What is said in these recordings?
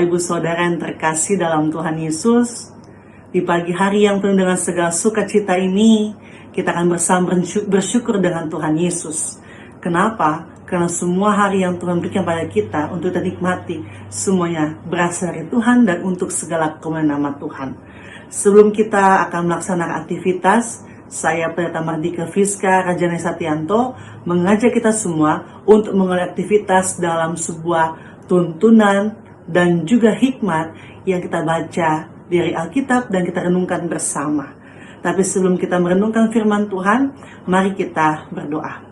Bapak Ibu Saudara yang terkasih dalam Tuhan Yesus, di pagi hari yang penuh dengan segala sukacita ini, kita akan bersama bersyukur dengan Tuhan Yesus. Kenapa? Karena semua hari yang Tuhan berikan pada kita untuk kita nikmati, semuanya berasal dari Tuhan dan untuk segala kemuliaan nama Tuhan. Sebelum kita akan melaksanakan aktivitas, saya Pendeta Mardika Friska Rajana Satianto mengajak kita semua untuk mengawali aktivitas dalam sebuah tuntunan dan juga hikmat yang kita baca dari Alkitab dan kita renungkan bersama. Tapi sebelum kita merenungkan firman Tuhan, mari kita berdoa.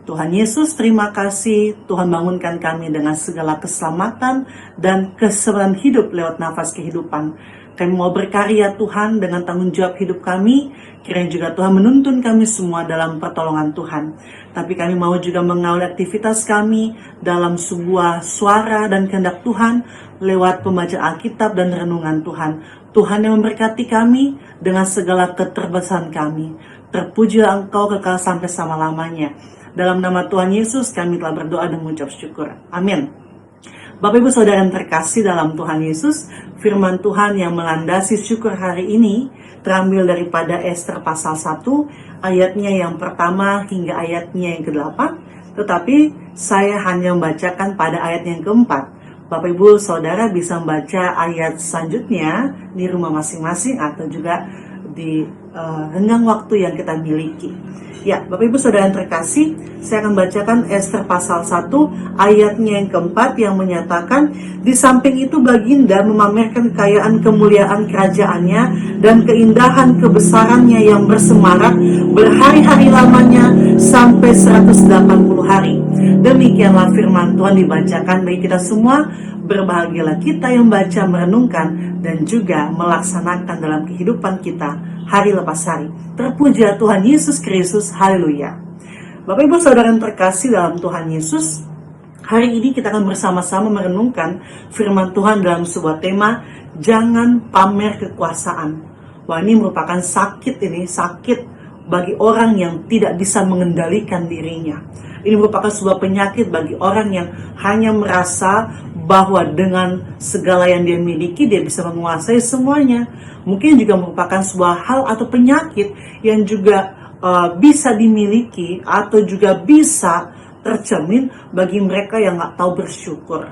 Tuhan Yesus, terima kasih Tuhan bangunkan kami dengan segala keselamatan dan keselamatan hidup lewat nafas kehidupan. Kami mau berkarya Tuhan dengan tanggung jawab hidup kami. Kiranya juga Tuhan menuntun kami semua dalam pertolongan Tuhan. Tapi kami mau juga mengawali aktivitas kami dalam sebuah suara dan kehendak Tuhan lewat pembacaan Alkitab dan renungan Tuhan. Tuhan yang memberkati kami dengan segala keterbatasan kami. Terpujilah Engkau kekal sampai selama-lamanya. Dalam nama Tuhan Yesus kami telah berdoa dan mengucap syukur. Amin. Bapak Ibu Saudara yang terkasih dalam Tuhan Yesus, firman Tuhan yang melandasi syukur hari ini terambil daripada Ester pasal 1 ayatnya yang pertama hingga ayatnya yang ke-8. Tetapi saya hanya membacakan pada ayat yang keempat. Bapak Ibu Saudara bisa membaca ayat selanjutnya di rumah masing-masing atau juga di renggang waktu yang kita miliki. Ya, Bapak Ibu Saudara yang terkasih, saya akan bacakan Ester pasal 1 ayatnya yang keempat yang menyatakan, di samping itu Baginda memamerkan kekayaan kemuliaan kerajaannya dan keindahan kebesarannya yang bersemarak berhari-hari lamanya sampai 180 hari. Demikianlah firman Tuhan dibacakan bagi kita semua. Berbahagialah kita yang baca, merenungkan, dan juga melaksanakan dalam kehidupan kita hari lepas hari. Terpujilah Tuhan Yesus Kristus, haleluya. Bapak Ibu Saudara yang terkasih dalam Tuhan Yesus, hari ini kita akan bersama-sama merenungkan firman Tuhan dalam sebuah tema, jangan pamer kekuasaan. Wah, ini merupakan sakit bagi orang yang tidak bisa mengendalikan dirinya. Ini merupakan sebuah penyakit bagi orang yang hanya merasa bahwa dengan segala yang dia miliki, dia bisa menguasai semuanya. Mungkin juga merupakan sebuah hal atau penyakit yang juga bisa dimiliki atau juga bisa tercermin bagi mereka yang nggak tahu bersyukur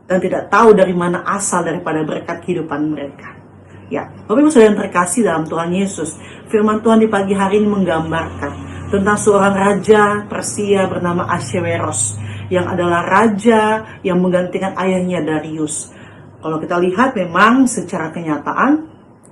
dan tidak tahu dari mana asal daripada berkat kehidupan mereka. Ya, Bapak Ibu Saudara yang terkasih dalam Tuhan Yesus, firman Tuhan di pagi hari ini menggambarkan tentang seorang raja Persia bernama Ahasveros, yang adalah raja yang menggantikan ayahnya Darius. Kalau kita lihat memang secara kenyataan,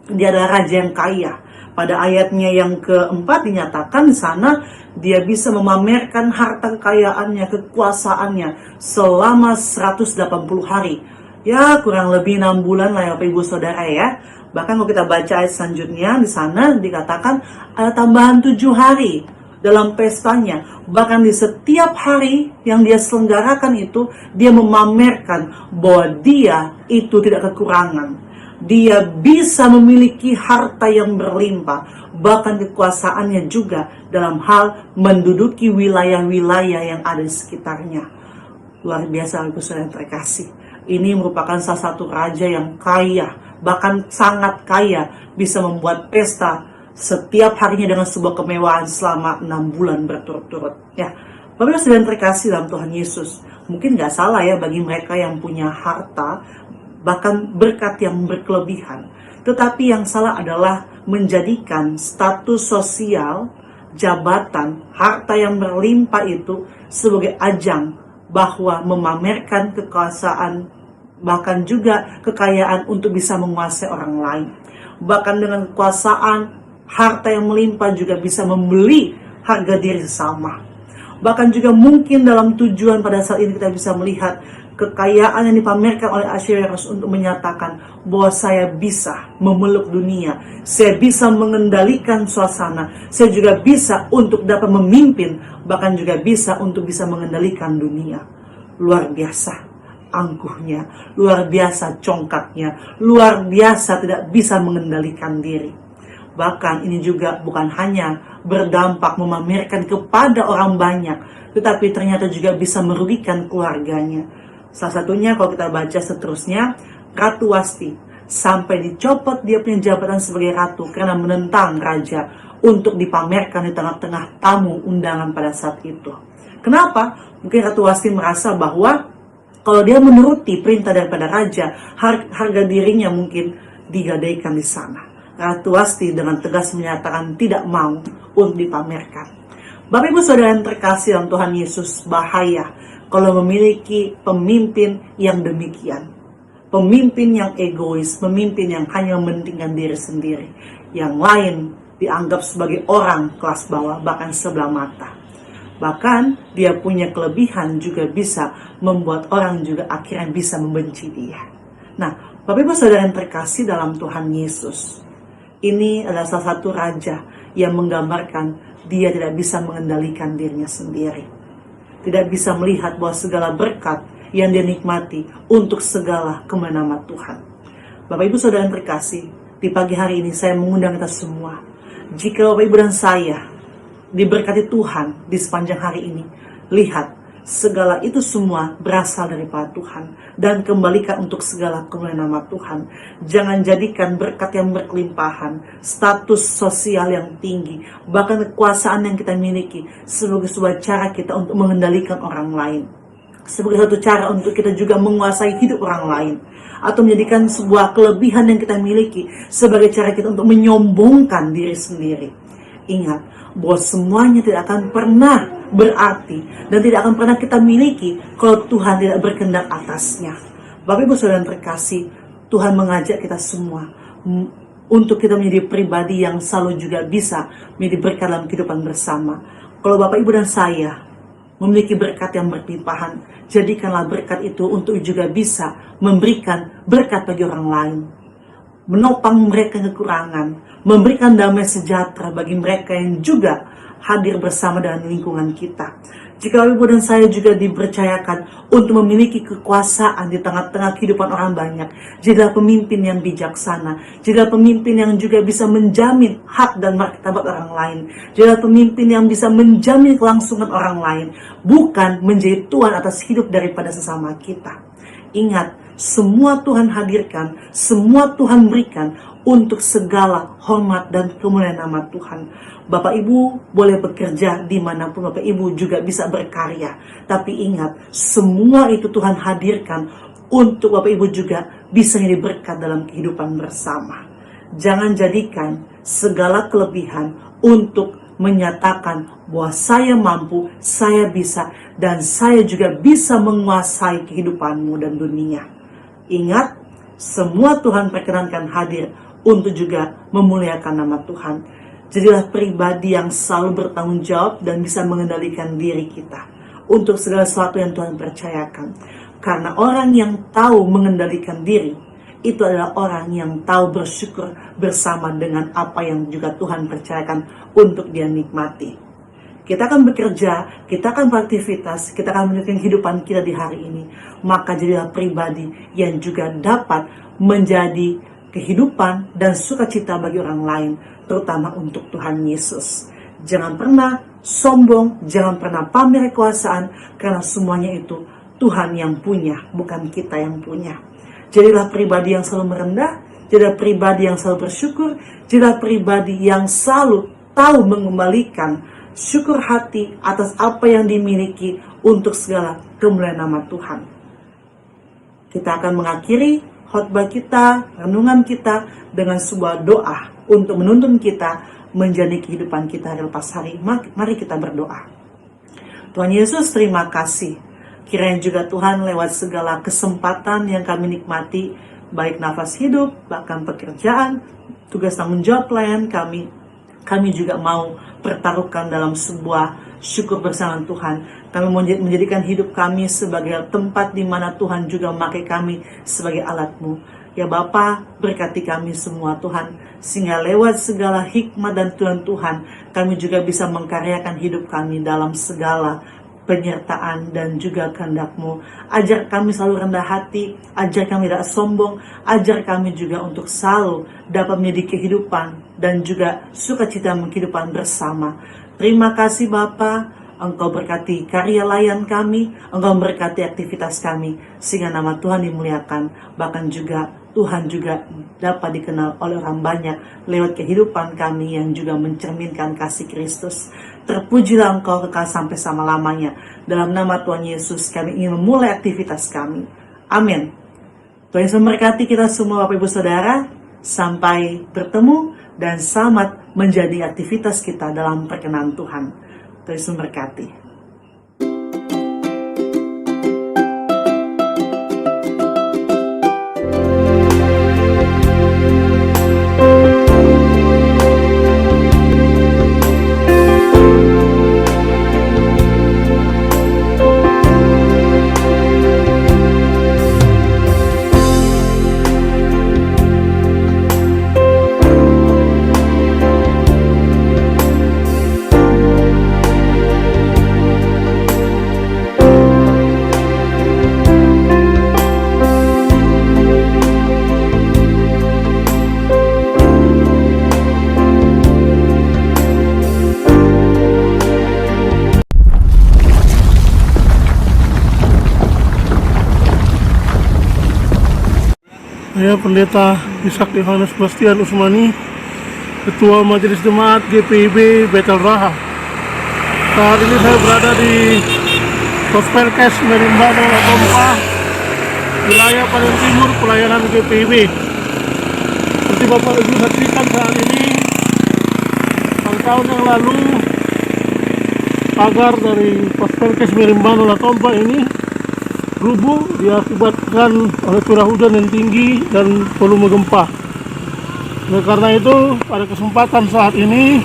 dia adalah raja yang kaya. Pada ayatnya yang keempat dinyatakan di sana, dia bisa memamerkan harta kekayaannya, kekuasaannya selama 180 hari. Ya, kurang lebih 6 bulan lah ya Bapak Ibu Saudara ya. Bahkan kalau kita baca ayat selanjutnya, di sana dikatakan ada tambahan 7 hari dalam pestanya. Bahkan di setiap hari yang dia selenggarakan itu, dia memamerkan bahwa dia itu tidak kekurangan. Dia bisa memiliki harta yang berlimpah. Bahkan kekuasaannya juga dalam hal menduduki wilayah-wilayah yang ada di sekitarnya. Luar biasa Ibu Saudara yang terkasih. Ini merupakan salah satu raja yang kaya, bahkan sangat kaya, bisa membuat pesta setiap harinya dengan sebuah kemewahan selama 6 bulan berturut-turut. Ya, Bapak Ibu Saudara yang terkasih dalam Tuhan Yesus, mungkin gak salah ya bagi mereka yang punya harta, bahkan berkat yang berkelebihan. Tetapi yang salah adalah menjadikan status sosial, jabatan, harta yang berlimpah itu sebagai ajang bahwa memamerkan kekuasaan, bahkan juga kekayaan untuk bisa menguasai orang lain. Bahkan dengan kekuasaan, harta yang melimpah juga bisa membeli harga diri sesama. Bahkan juga mungkin dalam tujuan pada saat ini kita bisa melihat kekayaan yang dipamerkan oleh Ahasveros untuk menyatakan bahwa saya bisa memeluk dunia, saya bisa mengendalikan suasana, saya juga bisa untuk dapat memimpin, bahkan juga bisa untuk bisa mengendalikan dunia. Luar biasa angkuhnya, luar biasa congkaknya, luar biasa tidak bisa mengendalikan diri. Bahkan ini juga bukan hanya berdampak memamerkan kepada orang banyak, tetapi ternyata juga bisa merugikan keluarganya. Salah satunya kalau kita baca seterusnya, Ratu Wasti sampai dicopot dia punya jabatan sebagai ratu karena menentang raja untuk dipamerkan di tengah-tengah tamu undangan pada saat itu. Kenapa? Mungkin Ratu Wasti merasa bahwa kalau dia menuruti perintah daripada raja, harga dirinya mungkin digadaikan di sana. Ratu Wasti dengan tegas menyatakan tidak mau untuk dipamerkan. Bapak Ibu Saudara yang terkasih dalam Tuhan Yesus, bahaya kalau memiliki pemimpin yang demikian. Pemimpin yang egois, pemimpin yang hanya mementingkan diri sendiri. Yang lain dianggap sebagai orang kelas bawah, bahkan sebelah mata. Bahkan dia punya kelebihan juga bisa membuat orang juga akhirnya bisa membenci dia. Nah, Bapak Ibu Saudara yang terkasih dalam Tuhan Yesus, ini adalah salah satu raja yang menggambarkan dia tidak bisa mengendalikan dirinya sendiri. Tidak bisa melihat bahwa segala berkat yang dia nikmati untuk segala kemenangan Tuhan. Bapak Ibu Saudara yang terkasih, di pagi hari ini saya mengundang kita semua. Jika Bapak Ibu dan saya diberkati Tuhan di sepanjang hari ini, lihat segala itu semua berasal daripada Tuhan dan kembalikan untuk segala kemuliaan nama Tuhan. Jangan jadikan berkat yang berkelimpahan, status sosial yang tinggi, bahkan kekuasaan yang kita miliki sebagai sebuah cara kita untuk mengendalikan orang lain, sebagai satu cara untuk kita juga menguasai hidup orang lain, atau menjadikan sebuah kelebihan yang kita miliki sebagai cara kita untuk menyombongkan diri sendiri. Ingat bahwa semuanya tidak akan pernah berarti dan tidak akan pernah kita miliki kalau Tuhan tidak berkehendak atasnya. Bapak Ibu Saudara yang terkasih, Tuhan mengajak kita semua untuk kita menjadi pribadi yang selalu juga bisa menjadi berkat dalam kehidupan bersama. Kalau Bapak Ibu dan saya memiliki berkat yang berlimpahan, jadikanlah berkat itu untuk juga bisa memberikan berkat bagi orang lain, menopang mereka yang kekurangan, memberikan damai sejahtera bagi mereka yang juga hadir bersama dengan lingkungan kita. Jika Ibu dan saya juga dipercayakan untuk memiliki kekuasaan di tengah-tengah kehidupan orang banyak, jadilah pemimpin yang bijaksana, jadilah pemimpin yang juga bisa menjamin hak dan martabat orang lain, jadilah pemimpin yang bisa menjamin kelangsungan orang lain, bukan menjadi tuan atas hidup daripada sesama kita. Ingat, semua Tuhan hadirkan, semua Tuhan berikan untuk segala hormat dan kemuliaan nama Tuhan. Bapak Ibu boleh bekerja dimanapun Bapak Ibu juga bisa berkarya. Tapi ingat, semua itu Tuhan hadirkan untuk Bapak Ibu juga bisa jadi berkat dalam kehidupan bersama. Jangan jadikan segala kelebihan untuk menyatakan bahwa saya mampu, saya bisa, dan saya juga bisa menguasai kehidupanmu dan dunia. Ingat, semua Tuhan perkenankan hadir untuk juga memuliakan nama Tuhan. Jadilah pribadi yang selalu bertanggung jawab dan bisa mengendalikan diri kita untuk segala sesuatu yang Tuhan percayakan. Karena orang yang tahu mengendalikan diri, itu adalah orang yang tahu bersyukur bersama dengan apa yang juga Tuhan percayakan untuk dia nikmati. Kita akan bekerja, kita akan beraktivitas, kita akan melanjutkan kehidupan kita di hari ini. Maka jadilah pribadi yang juga dapat menjadi kehidupan dan sukacita bagi orang lain, terutama untuk Tuhan Yesus. Jangan pernah sombong, jangan pernah pamer kekuasaan, karena semuanya itu Tuhan yang punya, bukan kita yang punya. Jadilah pribadi yang selalu merendah, jadilah pribadi yang selalu bersyukur, jadilah pribadi yang selalu tahu mengembalikan syukur hati atas apa yang dimiliki untuk segala kemuliaan nama Tuhan. Kita akan mengakhiri khotbah kita, renungan kita dengan sebuah doa untuk menuntun kita menjadi kehidupan kita hari lepas hari. Mari kita berdoa. Tuhan Yesus, terima kasih. Kiranya juga Tuhan lewat segala kesempatan yang kami nikmati, baik nafas hidup, bahkan pekerjaan, tugas tanggung jawab pelayan kami juga mau pertaruhkan dalam sebuah syukur bersama Tuhan. Kami menjadikan hidup kami sebagai tempat di mana Tuhan juga memakai kami sebagai alat-Mu. Ya Bapa, berkati kami semua Tuhan, sehingga lewat segala hikmat dan Tuhan, kami juga bisa mengkaryakan hidup kami dalam segala penyertaan dan juga kehendak-Mu. Ajar kami selalu rendah hati, ajar kami tidak sombong, ajar kami juga untuk selalu dapat menjadi kehidupan dan juga sukacita kehidupan bersama. Terima kasih Bapa, Engkau berkati karya layan kami, Engkau berkati aktivitas kami, sehingga nama Tuhan dimuliakan. Bahkan juga Tuhan juga dapat dikenal oleh orang banyak lewat kehidupan kami yang juga mencerminkan kasih Kristus. Terpujilah Engkau kekal sampai selama-lamanya. Dalam nama Tuhan Yesus kami ingin memulai aktivitas kami. Amin. Tuhan Yesus memberkati kita semua Bapak Ibu Saudara. Sampai bertemu dan selamat menjadi aktivitas kita dalam perkenan Tuhan. Tuhan Yesus memberkati. Saya Pendeta Ishak Yohanes Bastian Usmani, Ketua Majelis Jemaat GPIB Betel Raha. Saat ini saya berada di Pospelkes Merimbano Latompa, wilayah paling timur pelayanan GPIB. Seperti Bapak Ibu saksikan saat ini, tahun yang lalu pagar dari Pospelkes Merimbano Latompa ini rubuh diakibatkan oleh curah hujan yang tinggi dan volume gempa. Oleh karena itu, pada kesempatan saat ini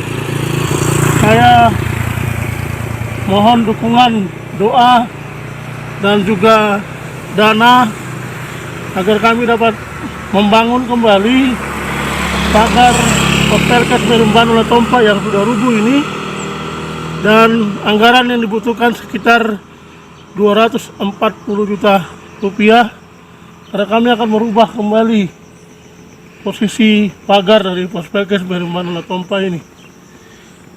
saya mohon dukungan doa dan juga dana agar kami dapat membangun kembali pagar Pospelkes Merimbano Latompa yang sudah rubuh ini, dan anggaran yang dibutuhkan sekitar 240 juta rupiah, karena kami akan merubah kembali posisi pagar dari Pospelkes Merimbano Latompa ini.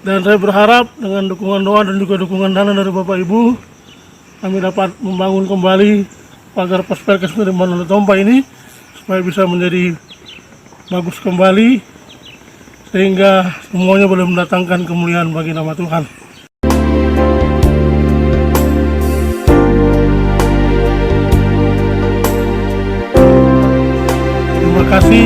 Dan saya berharap dengan dukungan doa dan juga dukungan dana dari Bapak Ibu, kami dapat membangun kembali pagar Pospelkes Merimbano Latompa ini supaya bisa menjadi bagus kembali, sehingga semuanya boleh mendatangkan kemuliaan bagi nama Tuhan. Terima kasih.